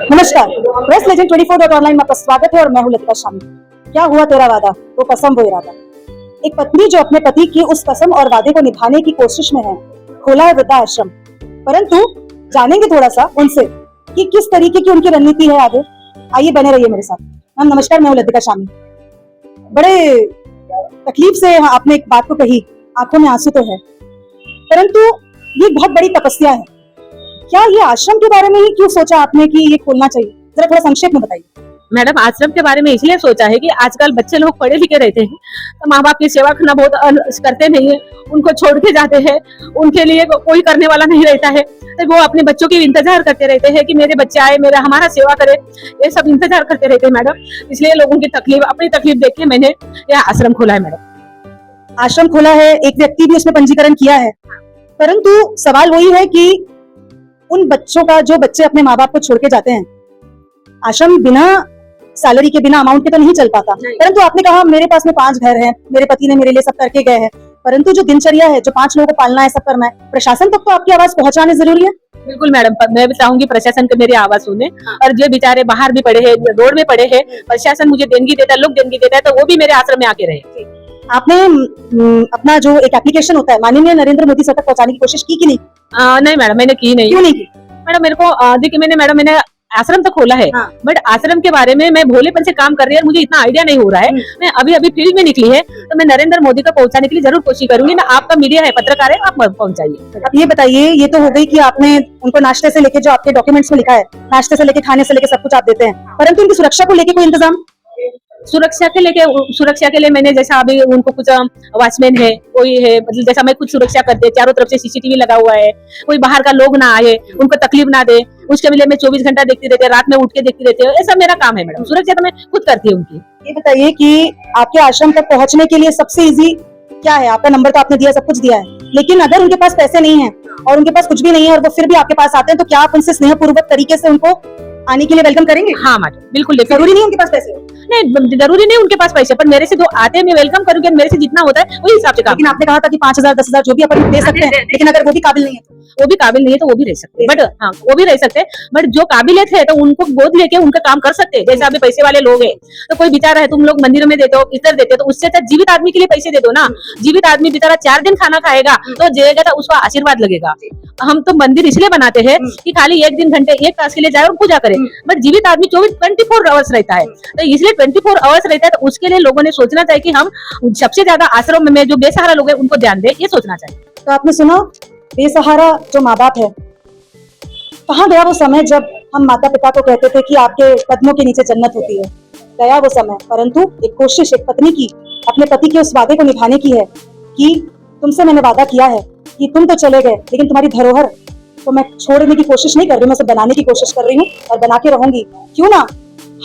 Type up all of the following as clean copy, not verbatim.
नमस्कार, press legend 24.online में आपका स्वागत है और मैं हूं लतिका शामी। क्या हुआ तेरा वादा, वो कसम वो इरादा। एक पत्नी जो अपने पति की उस कसम और वादे को निभाने की कोशिश में है, खोला है वृद्धाश्रम। परंतु जानेंगे थोड़ा सा उनसे कि किस तरीके की उनकी रणनीति है आगे। आइए बने रहिए मेरे साथ। मैम नमस्कार, मैं हूं लतिका शामी। बड़े तकलीफ से आपने एक बात को कही, आंखों में आंसू तो है, परंतु ये बहुत बड़ी तपस्या है। क्या ये आश्रम के बारे में ही क्यों सोचा आपने कि ये खोलना चाहिए, जरा थोड़ा संक्षेप में बताइए। मैडम, आश्रम के बारे में इसलिए सोचा है कि आजकल बच्चे लोग पढ़े लिखे रहते हैं तो माँ बाप की सेवा करना बहुत करते नहीं है, उनको छोड़ के जाते हैं, उनके लिए कोई करने वाला नहीं रहता है, तो वो अपने बच्चों की इंतजार करते रहते हैं कि मेरे बच्चे आए, मेरा हमारा सेवा करे, ये सब इंतजार करते रहते हैं मैडम। इसलिए लोगों की तकलीफ, अपनी तकलीफ देख के मैंने यह आश्रम खोला है मैडम। आश्रम खोला है, एक व्यक्ति भी उसमें पंजीकरण किया है, परंतु सवाल वही है कि उन बच्चों का, जो बच्चे अपने माँ बाप को छोड़ के जाते हैं, आश्रम बिना सैलरी के, बिना अमाउंट के तो नहीं चल पाता। परंतु आपने कहा मेरे पास में 5 घर हैं, मेरे पति ने मेरे लिए सब करके गए हैं, परंतु जो दिनचर्या है, जो 5 लोगों को पालना है, सब करना है, प्रशासन तक तो आपकी आवाज पहुंचाने जरूरी है। बिल्कुल मैडम, मैं भी चाहूंगी प्रशासन को मेरी आवाज सुने। और जो बेचारे बाहर भी पड़े हैं, रोड में पड़े हैं, प्रशासन मुझे देनगी देता है, लोग देनगी देता है, तो वो भी मेरे आश्रम में आके रहे। आपने अपना जो एक एप्लीकेशन होता है माननीय नरेंद्र मोदी सर तक पहुंचाने की कोशिश की कि नहीं? नहीं मैडम, मैंने की नहीं। क्यों नहीं की? मैडम मेरे को देखिए, मैंने आश्रम तो खोला है, बट आश्रम के बारे में मैं भोलेपन से काम कर रही है, मुझे इतना आइडिया नहीं हो रहा है। मैं अभी फील्ड में निकली है, तो मैं नरेंद्र मोदी को पहुंचाने के लिए जरूर कोशिश करूंगी। मैं आपका मीडिया है, पत्रकार है, आप पहुंचाइए। अब ये बताइए, ये तो हो गई कि आपने उनको नाश्ते से लेके, जो आपके डॉक्यूमेंट्स में लिखा है, नाश्ते से लेके खाने से लेके सब कुछ आप देते हैं, परंतु उनकी सुरक्षा को लेके कोई इंतजाम? सुरक्षा के लिए मैंने, जैसा अभी उनको कुछ वॉचमैन है, कोई है, मतलब जैसा मैं कुछ सुरक्षा करते हैं, चारों तरफ से सीसीटीवी लगा हुआ है, कोई बाहर का लोग ना आए, उनको तकलीफ ना दे, उसके लिए मैं 24 घंटा देखती रहती है, रात में उठ के देखती रहती है। ये सब मेरा काम है मैडम, सुरक्षा तो मैं खुद करती हूँ उनकी। ये बताइए कि आपके आश्रम तक पहुंचने के लिए सबसे इजी क्या है? आपका नंबर तो आपने दिया, सब कुछ दिया है, लेकिन अगर उनके पास पैसे नहीं है और उनके पास कुछ भी नहीं है और वो फिर भी आपके पास आते हैं, तो क्या आप उनसे स्नेहपूर्वक तरीके से उनको आने के लिए वेलकम करेंगे? हाँ मैडम, बिल्कुल। जरूरी नहीं उनके पास पैसे हो? नहीं, जरूरी नहीं उनके पास पैसे, पर मेरे से जो आते हैं मैं वेलकम करूंगी, मेरे से जितना होता है वही हिसाब से काम। लेकिन आपने कहा था कि 5,000 10,000 जो भी अपन दे सकते हैं, लेकिन अगर वो भी काबिल नहीं है, वो भी काबिल नहीं है तो वो भी रह सकते हैं, बट हाँ वो भी रह सकते हैं, बट जो काबिलियत है तो उनको गोद लेके उनका काम कर सकते हैं। जैसे अभी पैसे वाले लोग हैं, तो कोई बेचारा है, तुम लोग मंदिर में देते हो, इधर देते हो, तो उससे अच्छा जीवित आदमी के लिए पैसे दे दो ना। जीवित आदमी बेचारा 4 दिन खाना खाएगा तो जिएगा, तो उसका आशीर्वाद लगेगा। हम तो मंदिर इसलिए बनाते हैं कि खाली 1 दिन घंटे 1 तास के लिए जाए और पूजा करे, बट जीवित आदमी 24 आवर्स रहता है, तो इसलिए 24 आवर्स रहता है, तो उसके लिए लोगों ने सोचना चाहिए कि हम सबसे ज्यादा आश्रम में जो बेसहारा लोग हैं उनको ध्यान दे, ये सोचना चाहिए। तो आपने सुना, बेसहारा जो माँ बाप है, कहाँ गया वो समय जब हम माता पिता को कहते थे कि आपके कदमों के नीचे जन्नत होती है? गया वो समय, परंतु एक कोशिश एक पत्नी की अपने पति के उस वादे को निभाने की है कि तुमसे मैंने वादा किया है कि तुम तो चले गए, लेकिन तुम्हारी धरोहर तो मैं छोड़ने की कोशिश नहीं कर रही हूँ, मैं उसे बनाने की कोशिश कर रही हूँ और बना के रहूंगी। क्यों ना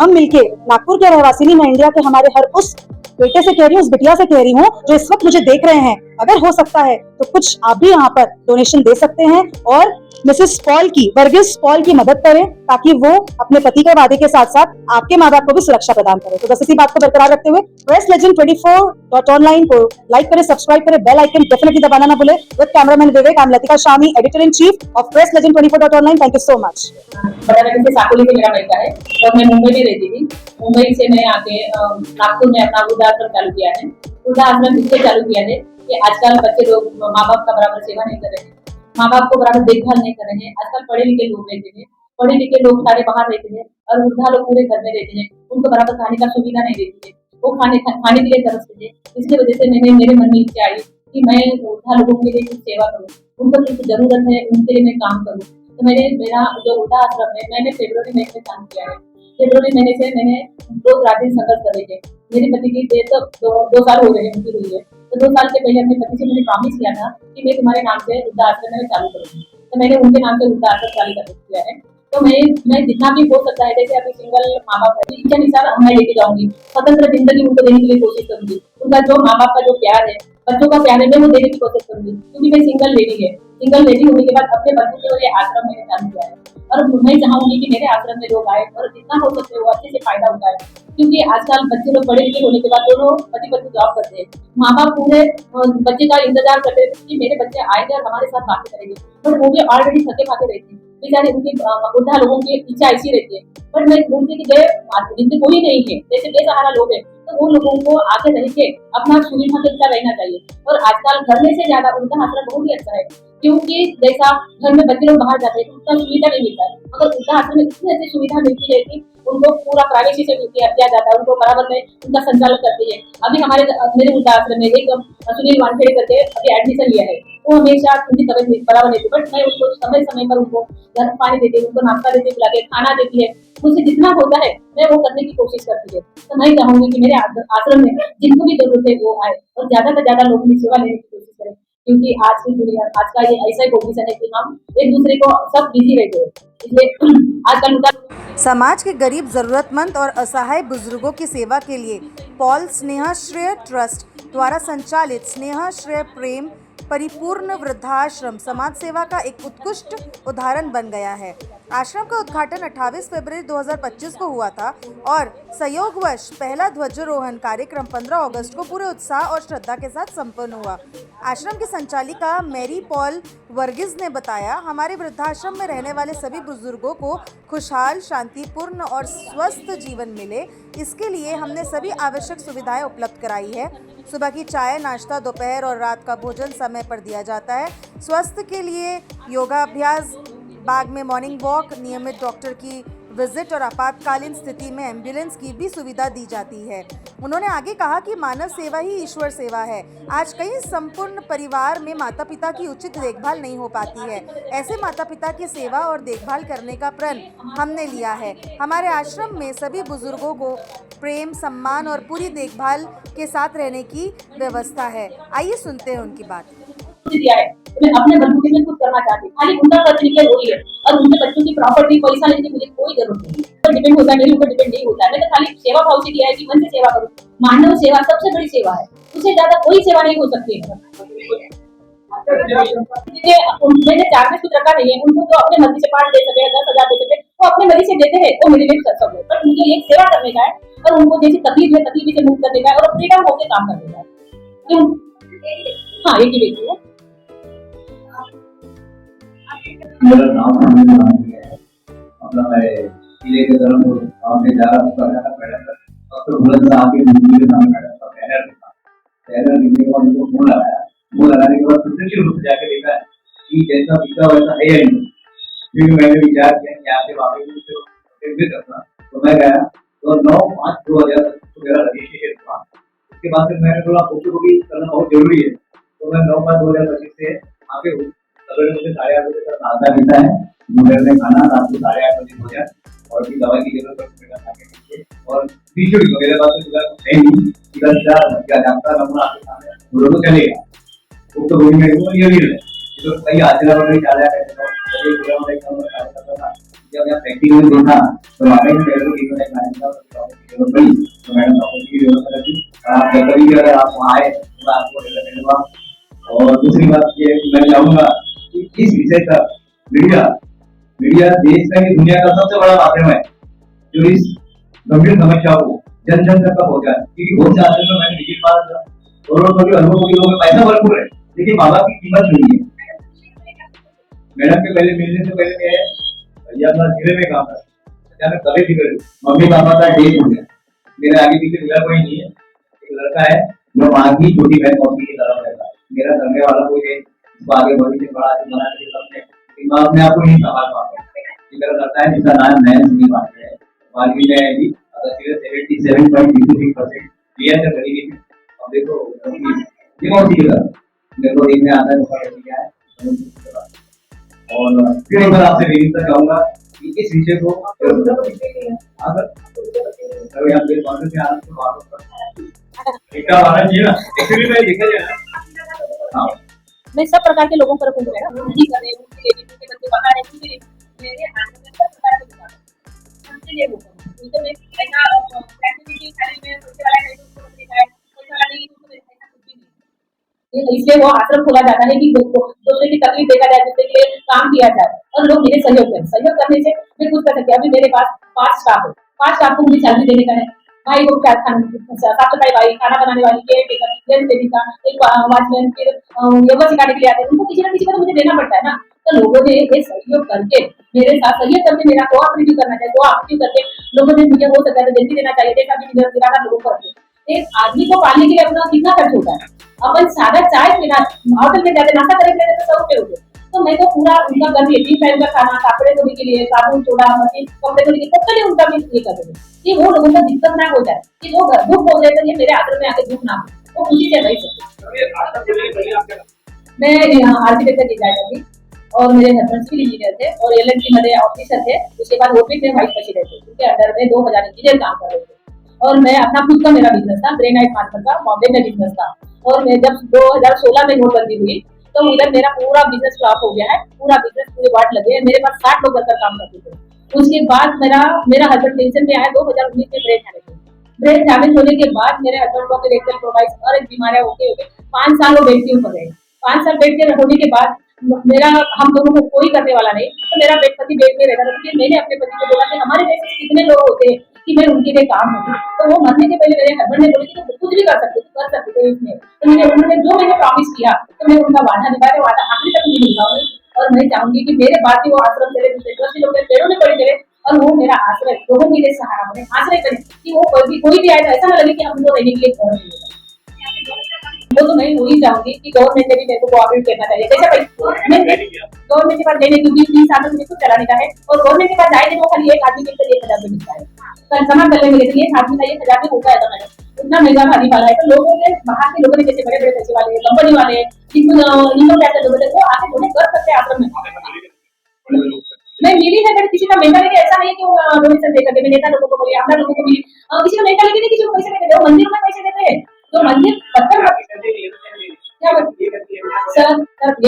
हम मिलके, नागपुर के रहवासी नहीं, मैं इंडिया के हमारे हर उस बेटे से कह रही हूँ, उस बिटिया से कह रही हूँ जो इस वक्त मुझे देख रहे हैं, अगर हो सकता है तो कुछ आप भी यहाँ पर डोनेशन दे सकते हैं और मिसेस पॉल की, वर्गीस पॉल की मदद करें, ताकि वो अपने पति के वादे के साथ साथ आपके माँ बाप को भी सुरक्षा प्रदान करें। तो बस इसी बात को बरकरार रखते हुए प्रेस लेजेंड 24.online को लाइक करें, सब्सक्राइब करें, बेल आइकन डेफिनेटली दबाना ना भूले। With cameraman Vivek, I am Latika Shami, editor in chief of press legend 24.online। Thank you so much. Baranagar से साकोली से मेरा बेटा है और मैं मुंबई में रहती थी। मुंबई से मैं आके नागपुर में अपना वृद्धाश्रम चालू किया है। वृद्धाश्रम इसलिए चालू किया है कि आजकल बच्चे लोग माँ बाप का बराबर सेवा नहीं कर रहे हैं, माँ बाप को बराबर देखभाल नहीं कर रहे हैं। आजकल पढ़े लिखे लोग रहते हैं, पढ़े लिखे लोग सारे बाहर रहते हैं और वृद्धा लोग पूरे घर में रहते हैं, उनको बराबर खाने का सुविधा नहीं देती है, वो खाने के लिए तरसते हैं। इसकी वजह से मेरे मन में इच्छा आई कि मैं वृद्धा लोगों के लिए कुछ सेवा करूँ, उनको कुछ जरूरत है, उनके लिए मैं काम करूँ। तो मेरा जो वृद्धा आश्रम है, मैंने फरवरी में काम किया है। फरवरी महीने से मैंने रोज रात दिन संघर्ष कर रही थी। मेरे पति की डेथ तो 2 साल हो गए, उनकी हुई है, तो 2 साल से पहले अपने पति से मैंने प्रॉमिस किया था कि मैं तुम्हारे नाम से वृद्धाश्रम में चालू करूंगी, तो मैंने उनके नाम से वृद्धाश्रम चालू कर दिया है। तो मैं जितना भी हो सकता है, जैसे अभी सिंगल माँ बाप है, इच्छा अनुसार मैं लेके जाऊंगी, स्वतंत्र जिंदगी उनको देने के लिए कोशिश करूंगी। उनका जो माँ बाप का जो प्यार है, बच्चों का प्यार है, मैं वो देने की कोशिश करूंगी, क्योंकि मैं सिंगल लेडी है। सिंगल लेडी होने के बाद अपने बच्चों के लिए आश्रम मैंने चालू किया है और मैं चाहूंगी कि मेरे आश्रम में लोग आए और जितना हो सकते हो अच्छे से फायदा उठाए, क्योंकि आजकल बच्चे लोग पढ़े लिखे होने के बाद दोनों पति पत्नी जॉब करते हैं। माँ बाप पूरे बच्चे का इंतजार करते हैं कि मेरे बच्चे आएंगे और हमारे साथ बातें करेंगे, बट वो भी ऑलरेडी थके खाते रहते हैं। बेचारे उनके वृद्धा लोगों की इच्छा ऐसी रहती है। बट मैं बोलती कि जिनके कोई नहीं है, जैसे बेसहारा लोग है, तो वो लोगों को आगे रह के अपना सुविधा के अनुसार रहना चाहिए। और आजकल घर में से ज्यादा वृद्धा आश्रम बहुत ही अच्छा है, क्योंकि जैसा घर में बच्चे लोग बाहर जाते हैं तो उतना सुविधा नहीं मिलता है, मगर वृद्धा आश्रम में इतनी अच्छी सुविधा मिलती है कि उनको पूरा प्राइवेसी से किया जाता है, उनको बराबर में उनका संचालन करती है। अभी हमारे मेरे वृद्धा आश्रम में एक सुनील वानखेड़े करके अभी एडमिशन लिया है, वो हमेशा उनकी तबियत बराबर नहीं थी, बट मैं उनको समय समय पर उनको गर्म पानी देती हूँ, उनको नाश्ता देती हूँ, खाना देती है, मुझसे जितना होता है मैं वो करने की कोशिश करती है। तो मैं चाहूंगी कि मेरे आश्रम में जिनको भी जरूरत है वो आए और ज्यादा से ज्यादा लोगों की सेवा लेने की कोशिश करें, क्योंकि आज की दुनिया, आज का ये ऐसा ही कंडीशन है कि हम एक दूसरे को सब बिजी रहते हैं, इसलिए आजकल उनका समाज के गरीब, जरूरतमंद और असहाय बुजुर्गों की सेवा के लिए पॉल स्नेहाश्रय ट्रस्ट द्वारा संचालित स्नेहाश्रय प्रेम परिपूर्ण वृद्धाश्रम समाज सेवा का एक उत्कृष्ट उदाहरण बन गया है। आश्रम का उद्घाटन 28 फरवरी 2025 को हुआ था और संयोगवश पहला ध्वजारोहण कार्यक्रम 15 अगस्त को पूरे उत्साह और श्रद्धा के साथ संपन्न हुआ। आश्रम की संचालिका मैरी पॉल वर्गीज ने बताया, हमारे वृद्धाश्रम में रहने वाले सभी बुजुर्गों को खुशहाल, शांतिपूर्ण और स्वस्थ जीवन मिले, इसके लिए हमने सभी आवश्यक सुविधाएं उपलब्ध कराई है। सुबह की चाय, नाश्ता, दोपहर और रात का भोजन समय पर दिया जाता है। स्वास्थ्य के लिए योगाभ्यास, बाग में मॉर्निंग वॉक, नियमित डॉक्टर की विजिट और आपातकालीन स्थिति में एम्बुलेंस की भी सुविधा दी जाती है। उन्होंने आगे कहा कि मानव सेवा ही ईश्वर सेवा है। आज कई संपूर्ण परिवार में माता पिता की उचित देखभाल नहीं हो पाती है। ऐसे माता पिता की सेवा और देखभाल करने का प्रण हमने लिया है। हमारे आश्रम में सभी बुजुर्गों को प्रेम, सम्मान और पूरी देखभाल के साथ रहने की व्यवस्था है। आइए सुनते हैं उनकी बात। दिया है, तो मैं अपने बलबूते में कुछ करना चाहती हूँ, खाली उनका खर्च निकल वही है, और उनके बच्चों की प्रॉपर्टी पैसा लेने की मुझे कोई जरूरत नहीं है, पर डिपेंड होता है, मेरे ऊपर डिपेंड नहीं होता है। मैं तो खाली सेवा भाव से किया है कि मन से सेवा करूँ। मानव सेवा सबसे बड़ी सेवा है, उससे ज्यादा कोई सेवा नहीं हो सकती है। मैंने चार्जेस कुछ रखा नहीं है, उनको तो अपने मर्जी से 5 दे सके, 10,000 दे सके, वो अपने मर्जी से देते हैं, वो मेरे लिए कर सकते, पर उनके लिए सेवा करने का है और उनको जैसी तकलीफ है तकलीफ से मुक्त करने का है और फ्रीडम होकर काम करने का है। क्यों? हाँ, एक ही व्यक्ति है। मेरा नाम है अपना, मैं किले के तरफ आपने जा रहा डॉक्टर बुलंद साहब के मुंबई के सामने बैठा था, बैनर लिखने के बाद उनको फोन लगाया, वो लगाने के बाद प्रत्यक्ष रूप से जाके देखा कि जैसा दिखता वैसा है या नहीं। क्योंकि मैंने विचार किया कि आपके वापस भी करना, तो मैं गया तो 9/5/2025 मेरा रजिस्ट्रेशन हुआ। उसके बाद फिर मैंने बोला फोटो भी करना बहुत जरूरी है, तो मैं 9/5/2025 से आगे हूँ। सवेरे मुझे 8:30 बजे तक नाश्ता मिलता है, दोपहर में खाना, रात को 8:30 बजे भोजन, और भी दवाई की जरूरत पड़ती है खाने के लिए। और बीच मेरे पास तो है नहीं, सीधा क्या जानता नमूना आपके सामने बोलो तो चलेगा, वो तो बोली मेरे को ये भी है तो कई आचरण वगैरह चला है। कभी पूरा मैं काम करता था, जब मैं प्रैक्टिकल में देखा तो वाकई में मेरे को जीवन में लाइन का जरूरत पड़ी, तो मैंने डॉक्टर की व्यवस्था रखी। आप कभी भी अगर आप वहाँ आए तो आपको मिलूंगा। और दूसरी बात ये मैं चाहूंगा कि इस विषय का मीडिया देश का ही दुनिया का सबसे बड़ा माध्यम है जो इस गंभीर समस्या को जन जन तक पहुंचाए, क्योंकि बहुत से आदमी मैंने विजिट मारा था, करोड़पति अनुभवी लोगों में पैसा भरपूर है, लेकिन माँ बाप की कीमत नहीं है। मैडम के पहले मिलने से पहले मैं भैया अपना जिले में काम था, अचानक कभी बिगड़ गई, मम्मी पापा का डेथ हो गया, मेरे आगे पीछे मिला कोई नहीं है, एक लड़का है जो माँ की छोटी बहन मौसी की तरफ रहता है, मेरा करने वाला कोई है, आगे भविष्य बड़ा बना के सबने दिमाग में आपको नहीं संभाल पाता। मेरा लगता है जिसका नाम नयन सिंह पाटिल है, मालवी में है जी, अगर 77.66% क्लियर कर करेगी। अब देखो ये मौसी की तरफ मेरे को देखने आता है तो पता क्या है। और फिर एक बार आपसे विनती चाहूंगा कि इस विषय को अगर यहाँ पे कांग्रेस में आने को वापस एक आना चाहिए ना, एक्चुअली मैं देखा जाए ना। हाँ, मैं सब प्रकार के लोगों पर रखूंगा, नहीं कर रहे हैं, उनके लिए उनके बच्चे बाहर हैं, उनके लिए मेरे हाथ में सब प्रकार के दुकान उनके लिए होगा। तो मैं ऐसा एक्टिविटी खाली में पैसे वाला नहीं, उसको दिखा है, पैसे वाला नहीं, उसको ऐसा कुछ भी नहीं। इसलिए वो आश्रम खोला जाता है कि दूसरे की तकलीफ देखा जाए, दूसरे के लिए काम किया जाए और लोग मेरे सहयोग करें। सहयोग करने से मैं कुछ कर सकती हूँ। अभी मेरे पास 5 स्टाफ है, 5 स्टाफ को मुझे सैलरी देने का है। भाई को क्या साफ सफाई वाली, खाना बनाने वाली, केयर टेकर, लेंस लेडीज, एक वॉचमैन, फिर योगा सिखाने के लिए आते हैं, उनको किसी ना किसी को तो मुझे देना पड़ता है ना। तो लोगों ने ये सहयोग करके मेरे साथ सही करके मेरा कोऑपरेटिव करना चाहिए, कोऑपरेटिव करके लोगों ने मुझे हो सकता है जल्दी देना चाहिए, जैसा कि मेरा लोगों पर एक आदमी को पालने के लिए अपना कितना खर्च होता है। अपन सादा चाय पीना होटल में जाते नाश्ता करेंगे तो 100 रुपए होते, तो मैं तो पूरा उनका घर में 3 टाइम का खाना, कपड़े धोने के लिए साबुन सोडा मशीन, कपड़े धोने के लिए सबके लिए उनका भी ये करते थे कि वो लोगों को दिक्कत ना हो जाए, कि वो दुख हो जाए तो ये मेरे आश्रम में आके दुख ना हो, वो खुशी से रह सकते। मैं आर्किटेक्चर डिजाइनर थी और मेरे हस्बैंड भी इंजीनियर थे और एलएनटी में ऑफिसर थे। उसके बाद ओपीडी में वाइस प्रेसिडेंट थे, उनके अंडर में 2000 इंजीनियर काम कर रहे थे और मैं अपना खुद का मेरा बिजनेस था, ग्रेनाइट मार्बल का बॉम्बे में बिजनेस था। और मैं जब 2016 में नोटबंदी हुई तो उधर मेरा पूरा बिजनेस फ्लॉप हो गया है, पूरा बिजनेस पूरे बाट लगे, मेरे पास 60 लोग वर्कर काम करते थे। उसके बाद मेरा हस्बैंड टेंशन में आया, 2019 में ब्रेन डैमेज होने के बाद मेरे हस्बैंड को इलेक्ट्रल प्रोवाइड और एक बीमारियां होके 5 साल वो बेड के ऊपर रहे। 5 साल बेड के होने के बाद मेरा हम दोनों को कोई करने वाला नहीं, तो मेरा पति बेड में रहता था। तो मैंने अपने पति को बोला कि हमारे देश में कितने लोग होते हैं कि मैं उनके लिए काम करूं, तो वो मरने के पहले मेरे हस्बैंड ने बोली कि तुम कुछ भी कर सकते हो इसमें। तो उन्होंने जो मैंने प्रॉमिस किया तो मैं उनका वादा निभाया, वादा आखिरी तक नहीं निभाऊंगी। और मैं चाहूंगी कि मेरे बाद भी वो आश्रम चले, दूसरे ट्रस्टी लोग पेड़ों में पड़े चले और वो मेरा आश्रय लोगों के लिए सहारा बने, आश्रय करे कि वो कोई भी आए तो ऐसा ना लगे कि हमको रहने के लिए घर नहीं होगा। वो तो मैं वही चाहूंगी कि गवर्नमेंट ने भी मेरे को कोऑपरेट करना चाहिए। जैसे गवर्नमेंट के पास देने क्योंकि 3 साल में कुछ चलाने का है और गवर्नमेंट के पास जाए तो खाली एक आदमी के लिए 1000 रुपये मिलता है, कंसमा करने के लिए एक आदमी का 1000 में होता है। तो मैंने इतना महंगा भारी वाला है, तो लोगों के बाहर के लोगों ने जैसे बड़े बड़े पैसे वाले कंपनी वाले इनको कैसे लोग वो आके डोनेट कर सकते हैं आश्रम में। मैं मिली है, मेरे किसी का मेंटालिटी ऐसा नहीं है कि वो डोनेशन देकर के नेता लोगों को बोलिए, अपना लोगों को मिली, किसी का मेंटालिटी नहीं, किसी को पैसे देते हो, मंदिर में पैसे देते हैं तो मंदिर पत्थर सर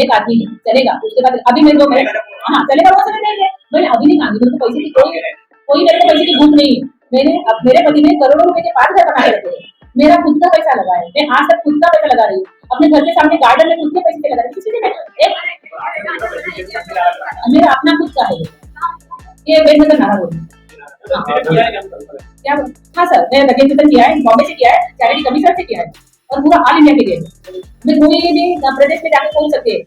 एक आदमी है चलेगा। उसके बाद अभी मैं जो हाँ चलेगा वो समय नहीं है, मैंने अभी नहीं मांगी, मेरे को पैसे की कोई मेरे को पैसे की भूख नहीं है। मैंने अब मेरे पति ने करोड़ों रुपए के 5 घर बनाए रखे हैं, मेरा खुद का पैसा लगा है, मैं आज तक खुद का पैसा लगा रही हूँ, अपने घर के सामने गार्डन में खुद के पैसे लगा रही हूँ, किसी ने मेरा अपना खुद का है। ये बेनजर नारा बोली क्या? हाँ सर, मैं रजिस्ट्रेशन किया है, बॉम्बे से किया है, चैरिटी कमिश्नर से किया है और पूरा ऑल इंडिया के लिए मैं कोई भी प्रदेश में जाके बोल सकते हैं।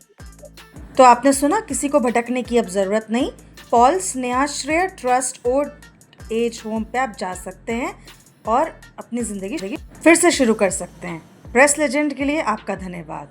तो आपने सुना, किसी को भटकने की अब ज़रूरत नहीं। Paul Snehashray trust old age home पे आप जा सकते हैं और अपनी ज़िंदगी फिर से शुरू कर सकते हैं। प्रेस लेजेंड के लिए आपका धन्यवाद।